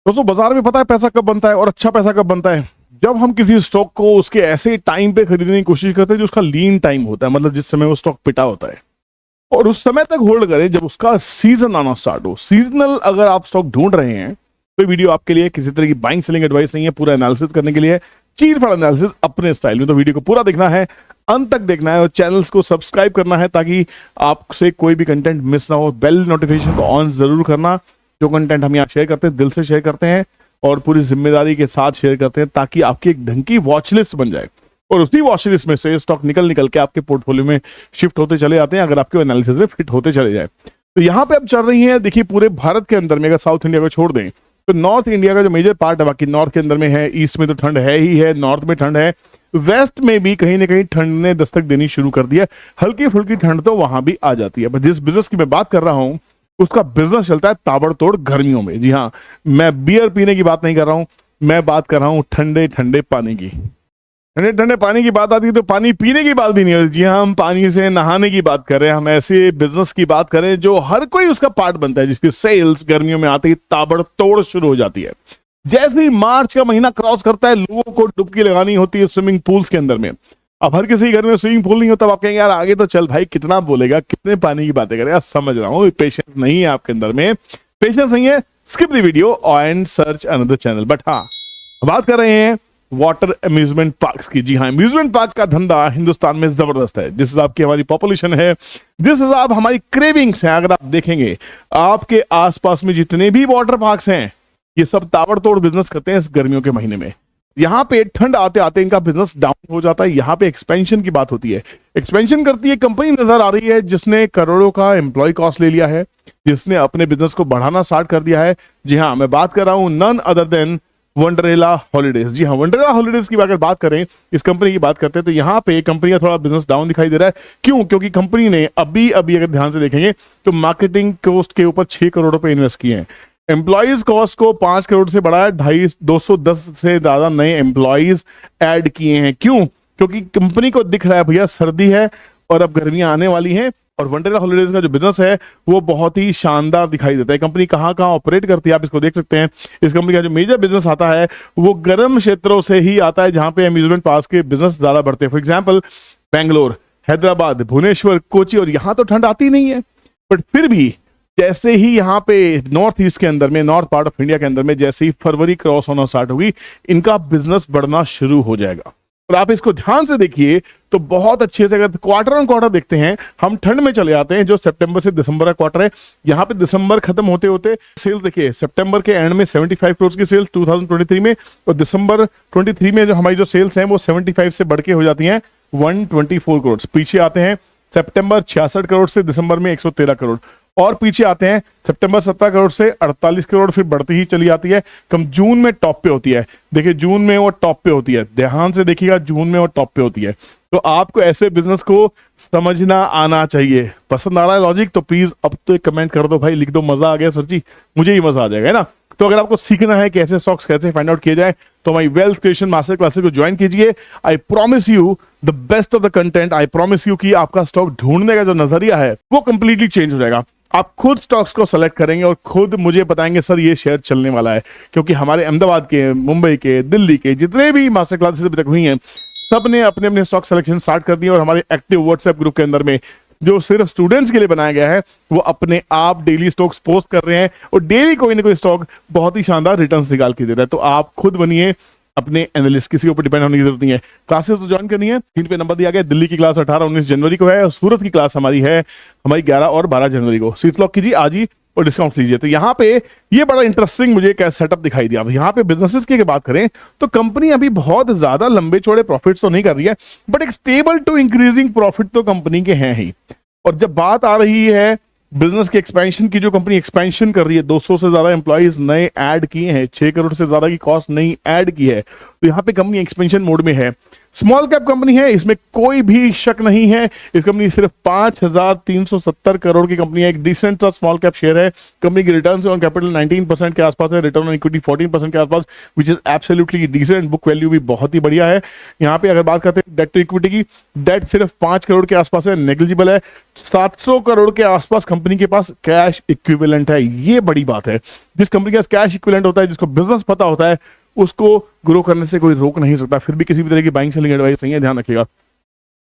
दोस्तों बाजार में पता है पैसा कब बनता है और अच्छा पैसा कब बनता है? जब हम किसी स्टॉक को उसके ऐसे टाइम पे खरीदने की कोशिश करते हैं जो उसका लीन टाइम होता है, मतलब जिस समय वो स्टॉक पिटा होता है, और उस समय तक होल्ड करें जब उसका सीजन आना स्टार्ट हो। सीजनल अगर आप स्टॉक ढूंढ रहे हैं तो वीडियो आपके लिए किसी तरह की बाइंग सेलिंग एडवाइस नहीं है, पूरा एनालिसिस करने के लिए, चीर फाड़ एनालिसिस अपने स्टाइल में। तो वीडियो को पूरा देखना है, अंत तक देखना है और चैनल्स को सब्सक्राइब करना है ताकि आपसे कोई भी कंटेंट मिस ना हो। बेल नोटिफिकेशन को ऑन जरूर करना। जो कंटेंट हम यहाँ शेयर करते हैं दिल से शेयर करते हैं और पूरी जिम्मेदारी के साथ शेयर करते हैं ताकि आपकी एक ढंग की वॉच लिस्ट बन जाए और उसी वॉच लिस्ट में से स्टॉक निकल के आपके पोर्टफोलियो में शिफ्ट होते चले जाते हैं अगर आपके एनालिसिस में फिट होते चले जाए। तो यहाँ पे अब चल रही है, देखिए पूरे भारत के अंदर में अगर साउथ इंडिया को छोड़ दें तो नॉर्थ इंडिया का जो मेजर पार्ट है, बाकी नॉर्थ के अंदर में है, ईस्ट में तो ठंड है ही है, नॉर्थ में ठंड है, वेस्ट में भी कहीं ना कहीं ठंड ने दस्तक देनी शुरू कर दिया। हल्की फुल्की ठंड तो वहां भी आ जाती है। पर जिस बिजनेस की मैं बात कर रहा हूं उसका बिजनेस चलता है ताबड़तोड़ गर्मियों में। जी हाँ, मैं बियर पीने की बात नहीं कर रहा हूं, मैं बात कर रहा हूं ठंडे ठंडे पानी की। ठंडे ठंडे पानी की बात आती है तो पानी पीने की बात भी नहीं होती। जी हाँ, हम पानी से नहाने की बात कर रहे हैं। हम ऐसे बिजनेस की बात करें जो हर कोई उसका पार्ट बनता है, जिसकी सेल्स गर्मियों में आते ही ताबड़तोड़ शुरू हो जाती है। जैसे ही मार्च का महीना क्रॉस करता है लोगों को डुबकी लगानी होती है स्विमिंग पूल्स के अंदर में। अब हर किसी घर में स्विमिंग पूल नहीं होता। अब आप कहेंगे यार आगे तो चल भाई, कितना बोलेगा, कितने पानी की बातें करेगा। समझ रहा हूँ, पेशेंस नहीं है आपके अंदर में, पेशेंस नहीं है, skip the video and search another channel. But हाँ, बात कर रहे हैं वाटर अम्यूजमेंट पार्क्स की। जी हाँ, अम्यूजमेंट पार्क का धंधा हिंदुस्तान में जबरदस्त है। जिस हिसाब की हमारी पॉपुलेशन है, जिस हिसाब हमारी क्रेविंग्स हैं, अगर आप देखेंगे आपके आसपास में जितने भी वाटर पार्क्स हैं ये सब ताबड़तोड़ बिजनेस करते हैं इस गर्मियों के महीने में। यहाँ पे ठंड आते आते इनका बिजनेस डाउन हो जाता है। यहाँ पे एक्सपेंशन की बात होती है। एक्सपेंशन करती है कंपनी नजर आ रही है जिसने करोड़ों का एम्प्लॉय कॉस्ट ले लिया है, जिसने अपने बिजनेस को बढ़ाना स्टार्ट कर दिया है। जी हाँ, मैं बात कर रहा हूं none other than Wonderla Holidays. जी हाँ, वंडरला हॉलीडेज की अगर बात करें, इस कंपनी की बात करते हैं तो यहाँ पे कंपनी का थोड़ा बिजनेस डाउन दिखाई दे रहा है। क्यों? क्योंकि कंपनी ने अभी अगर ध्यान से देखेंगे तो मार्केटिंग कॉस्ट के ऊपर 6 करोड़ रुपए इन्वेस्ट किए हैं। एम्प्लॉइज कॉस्ट को 5 करोड़ से बढ़ाया, 210 से ज्यादा नए एम्प्लॉइज ऐड किए हैं। क्यों? क्योंकि कंपनी को दिख रहा है भैया सर्दी है और अब गर्मियां आने वाली हैं और वंडरला हॉलीडेज का जो बिजनेस है वो बहुत ही शानदार दिखाई देता है। कंपनी कहाँ कहाँ ऑपरेट करती है आप इसको देख सकते हैं। इस कंपनी का जो मेजर बिजनेस आता है वो गर्म क्षेत्रों से ही आता है जहां पे अम्यूजमेंट पार्क के बिजनेस ज्यादा बढ़ते हैं। फॉर एग्जाम्पल बेंगलोर, हैदराबाद, भुवनेश्वर, कोची, और यहाँ तो ठंड आती नहीं है बट फिर भी जैसे ही यहाँ पे नॉर्थ ईस्ट के अंदर में, नॉर्थ पार्ट ऑफ इंडिया के अंदर में जैसे ही फरवरी क्रॉस होना स्टार्ट होगी इनका बिजनेस बढ़ना शुरू हो जाएगा। और आप इसको ध्यान से देखिए तो बहुत अच्छे से अगर क्वार्टर ऑन क्वार्टर देखते हैं, हम ठंड में चले जाते हैं जो सितंबर से दिसंबर का क्वार्टर है। यहाँ पे दिसंबर खत्म होते होते सेल्स देखिए, सितंबर के एंड में 75 करोड़ की सेल्स 2023 में, और दिसंबर 23 में जो हमारी जो सेल्स हैं वो 75 से बढ़ के हो जाती हैं 124 करोड़। पीछे आते हैं सितंबर 66 करोड़ से दिसंबर में 113 करोड़, और पीछे आते हैं सितंबर 17 करोड़ से 48 करोड़, फिर बढ़ती ही चली जाती है। कम जून में टॉप पे होती है। देखिए जून में वो टॉप पे होती है, ध्यान से देखिएगा, जून में वो टॉप पे होती है। तो आपको ऐसे बिजनेस को समझना आना चाहिए। पसंद आ रहा है लॉजिक तो प्लीज अब तो एक कमेंट कर दो भाई, लिख दो मजा आ गया सर जी, मुझे ही मजा आ जाएगा, है ना। तो अगर आपको सीखना है कि ऐसे स्टॉक्स कैसे फाइंड आउट किए जाए तो हमारी वेल्थ क्रिएशन मास्टर क्लासेस को ज्वाइन कीजिए। I promise you the best of the content. I promise you कि आपका स्टॉक ढूंढने का जो नजरिया है वो कंप्लीटली चेंज हो जाएगा। आप खुद स्टॉक्स को सेलेक्ट करेंगे और खुद मुझे बताएंगे सर ये शेयर चलने वाला है। क्योंकि हमारे अहमदाबाद के, मुंबई के, दिल्ली के जितने भी मास्टर क्लासेस अभी तक हुई हैं सबने अपने अपने स्टॉक सिलेक्शन स्टार्ट कर दिए और हमारे एक्टिव व्हाट्सएप ग्रुप के अंदर में जो सिर्फ स्टूडेंट्स के लिए बनाया गया है वो अपने आप डेली स्टॉक्स पोस्ट कर रहे हैं और डेली कोई ना कोई स्टॉक बहुत ही शानदार रिटर्न्स निकाल के दे रहा है। तो आप खुद बनिए अपने एनालिस्ट, किसी के ऊपर डिपेंड होने की जरूरत नहीं है। क्लासेस तो ज्वाइन करनी है, स्क्रीन पे नंबर दिया गया। दिल्ली की क्लास 18-19 जनवरी को है और सूरत की क्लास हमारी 11 और 12 जनवरी को। सीट लॉक कीजिए आज ही और डिस्काउंट लीजिए। तो यहाँ पे ये बड़ा इंटरेस्टिंग मुझे क्या सेटअप दिखाई दिया। अब यहाँ पे बिजनेसेस की बात करें तो कंपनी अभी बहुत ज्यादा लंबे चौड़े प्रॉफिट्स तो नहीं कर रही है बट एक स्टेबल टू इंक्रीजिंग प्रॉफिट तो कंपनी के हैं ही। और जब बात आ रही है बिजनेस के एक्सपेंशन की, जो कंपनी एक्सपेंशन कर रही है, 200 से ज्यादा एम्प्लॉइज नए ऐड किए हैं, 6 करोड़ से ज्यादा की कॉस्ट नई ऐड की है, तो यहाँ पे कंपनी एक्सपेंशन मोड में है। स्मॉल कैप कंपनी है, इसमें कोई भी शक नहीं है। इस कंपनी सिर्फ 5,370 करोड़ की कंपनी है, एक डिसेंट सा स्मॉल कैप शेयर है। कंपनी की रिटर्न ऑन कैपिटल 19% के आसपास है, रिटर्न ऑन इक्विटी 14% के आसपास, which is absolutely decent. Book value भी बहुत ही बढ़िया है। यहाँ पे अगर बात करते हैं डेट टू इक्विटी की, डेट सिर्फ 5 करोड़ के आसपास है, नेग्लिजिबल है। 700 करोड़ के आसपास कंपनी के पास कैश इक्विवेलेंट है। ये बड़ी बात है। जिस कंपनी के पास कैश इक्विवेलेंट होता है, जिसको बिजनेस पता होता है, उसको ग्रो करने से कोई रोक नहीं सकता। फिर भी किसी भी तरह की बाइंग सेलिंग एडवाइस नहीं है, ध्यान रखिएगा।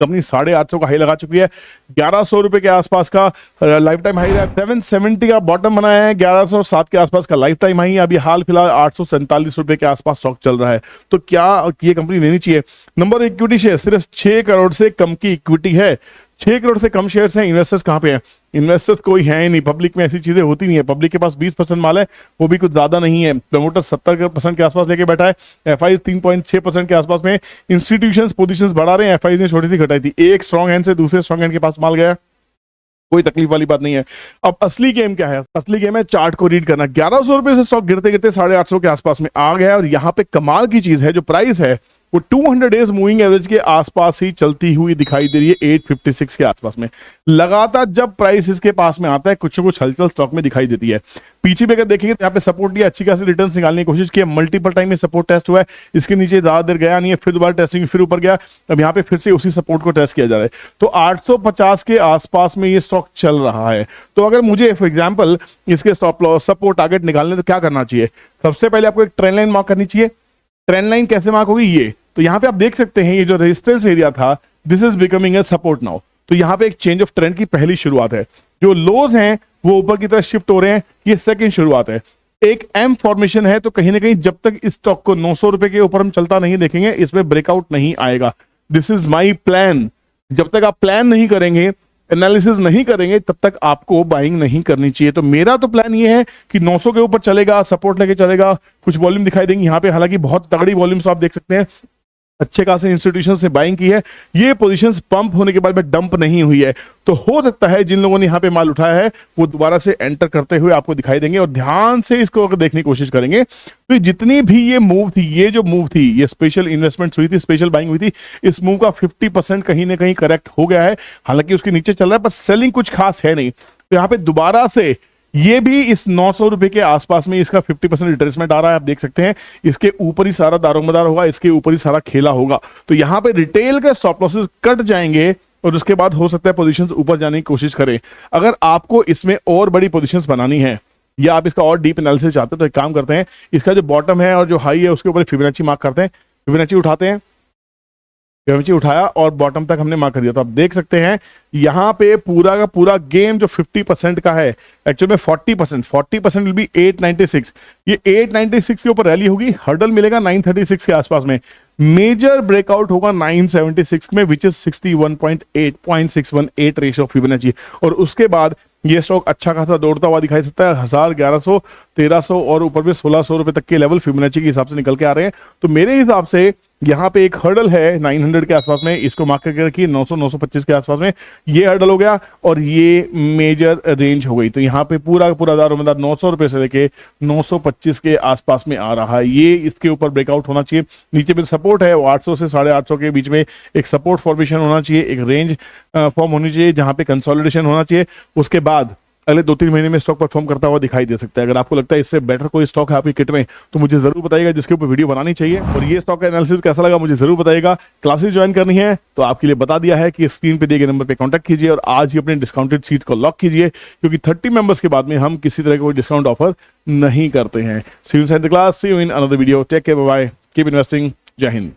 कंपनी 850 का हाई लगा चुकी है, 1100 रुपए के आसपास का लाइफ टाइम हाई है, 770 का बॉटम बनाया है, 1107 के आसपास का लाइफ टाइम हाई है। अभी हाल फिलहाल 847 रुपए के आसपास स्टॉक चल रहा है। तो क्या ये कंपनी लेनी चाहिए? नंबर इक्विटी शेयर सिर्फ 6 करोड़ से कम की इक्विटी है। 6 करोड़ से कम शेयर्स हैं। इन्वेस्टर्स कहां पे हैं? इन्वेस्टर्स कोई है ही नहीं। पब्लिक में ऐसी चीजें होती नहीं है। पब्लिक के पास 20% माल है, वो भी कुछ ज्यादा नहीं है। प्रमोटर 70% के आसपास लेके बैठा है। एफआईज 3.6% के आसपास में। इंस्टीट्यूशंस पोजीशंस बढ़ा रहे हैं, एफआईज ने छोटी सी घटाई थी। एक स्ट्रॉन्ग हैंड से दूसरे स्ट्रॉन्ग हैंड के पास माल गया, कोई तकलीफ वाली बात नहीं है। अब असली गेम क्या है? असली गेम है चार्ट को रीड करना। 1100 रुपए से स्टॉक गिरते गिरते 850 के आसपास में आ गया है। और यहाँ पे कमाल की चीज है, जो प्राइस है वो 200 डेज मूविंग एवरेज के आसपास ही चलती हुई दिखाई दे रही है, 856 के आसपास में। लगातार जब प्राइस इसके पास में आता है, कुछ न कुछ हलचल स्टॉक में दिखाई देती है। पीछे भी अगर देखेंगे तो यहाँ पे सपोर्ट लिया, अच्छी खासी रिटर्न निकालने की कोशिश की, मल्टीपल टाइम में सपोर्ट टेस्ट हुआ है। इसके नीचे ज्यादा देर गया नहीं है, फिर दोबारा टेस्टिंग, फिर ऊपर गया। अब यहाँ पे फिर से उसी सपोर्ट को टेस्ट किया जा रहा है। तो 850 के आसपास में ये स्टॉक चल रहा है। तो अगर मुझे फॉर एग्जाम्पल इसके स्टॉप लॉस, सपोर्ट, टारगेट निकालने तो क्या करना चाहिए? सबसे पहले आपको एक ट्रेंड लाइन मार्क करनी चाहिए। ट्रेंड लाइन कैसे मार्क होगी? ये तो यहाँ पे आप देख सकते हैं, ये जो रेजिस्टेंस एरिया था, this is becoming a support now. तो यहाँ पे एक चेंज ऑफ ट्रेंड की पहली शुरुआत है। जो लोज हैं वो ऊपर की तरफ शिफ्ट हो रहे हैं, ये सेकंड शुरुआत है। एक एम फॉर्मेशन है, तो कहीं ना कहीं जब तक इस स्टॉक को 900 रुपए के ऊपर हम चलता नहीं देखेंगे, इसमें ब्रेकआउट नहीं आएगा। This is my plan. जब तक आप प्लान नहीं करेंगे, एनालिसिस नहीं करेंगे, तब तक आपको बाइंग नहीं करनी चाहिए। तो मेरा तो प्लान ये है कि 900 के ऊपर चलेगा, सपोर्ट लेके चलेगा, कुछ वॉल्यूम दिखाई देंगी यहाँ पे। हालांकि बहुत तगड़ी वॉल्यूम्स आप देख सकते हैं, अच्छे खासे इंस्टीट्यूशन से बाइंग की है। ये पोजीशंस पंप होने के बाद में डंप नहीं हुई है। तो हो सकता है जिन लोगों ने यहाँ पे माल उठाया है वो दोबारा से एंटर करते हुए आपको दिखाई देंगे। और ध्यान से इसको अगर देखने की कोशिश करेंगे तो जितनी भी ये मूव थी, ये जो मूव थी, ये स्पेशल इन्वेस्टमेंट हुई थी, स्पेशल बाइंग हुई थी, इस मूव का 50% कहीं ना कहीं करेक्ट हो गया है। हालांकि उसके नीचे चल रहा है, पर सेलिंग कुछ खास है नहीं। तो यहाँ पे दोबारा से ये भी इस 900 रुपए के आसपास में इसका 50% रिट्रेसमेंट आ रहा है। आप देख सकते हैं, इसके ऊपर ही सारा दारोमदार होगा, इसके ऊपर ही सारा खेला होगा। तो यहाँ पे रिटेल के स्टॉप लॉसेस कट जाएंगे और उसके बाद हो सकता है पोजीशंस ऊपर जाने की कोशिश करें। अगर आपको इसमें और बड़ी पोजीशंस बनानी है या आप इसका और डीप एनालिसिस चाहते हैं तो एक काम करते हैं, इसका जो बॉटम है और जो हाई है उसके ऊपर फिबोनाची मार्क करते हैं। फिबोनाची उठाते हैं, फिबोनाची उठाया और बॉटम तक हमने मार्क कर दिया। तो आप देख सकते हैं यहाँ पे पूरा का पूरा गेम जो 50% का है, एक्चुअल में 40% विल बी 896। ये 896 के ऊपर रैली होगी, हर्डल मिलेगा 936 के आसपास में, मेजर ब्रेकआउट होगा 976 में, which is 61.8 ratio of Fibonacci. और उसके बाद ये स्टॉक अच्छा खासा दौड़ता हुआ दिखाई सकता है। 1000, 1100, 1300 और ऊपर में 1600 रुपए तक के लेवल फिबोनाची के हिसाब से निकल के आ रहे हैं। तो मेरे हिसाब से यहाँ पे एक हर्डल है 900 के आसपास में, इसको मार्क करके रखिए 900, 925 के आसपास में। ये हर्डल हो गया और ये मेजर रेंज हो गई। तो यहाँ पे पूरा का पूरा दारोमदार 900 रुपए से लेके 925 के आसपास में आ रहा है। ये इसके ऊपर ब्रेकआउट होना चाहिए। नीचे पे सपोर्ट है वो 800 से 850 के बीच में एक सपोर्ट फॉर्मेशन होना चाहिए, एक रेंज फॉर्म होनी चाहिए जहां पे कंसोलिडेशन होना चाहिए। उसके बाद अगले 2-3 महीने में स्टॉक परफॉर्म करता हुआ दिखाई दे सकता है। अगर आपको लगता है इससे बेटर कोई स्टॉक है आपकी किट में तो मुझे जरूर बताइएगा, जिसके ऊपर वीडियो बनानी चाहिए। और ये स्टॉक का एनालिसिस कैसा लगा मुझे जरूर बताइएगा। क्लासेस ज्वाइन करनी है तो आपके लिए बता दिया है कि स्क्रीन पे दिए गए नंबर पे कांटेक्ट कीजिए और आज ही अपने डिस्काउंटेड सीट को लॉक कीजिए, क्योंकि 30 मेंबर्स के बाद में हम किसी तरह का कोई डिस्काउंट ऑफर नहीं करते हैं। See you inside the class, see you in another video, take care, bye bye, keep investing, जय हिंद।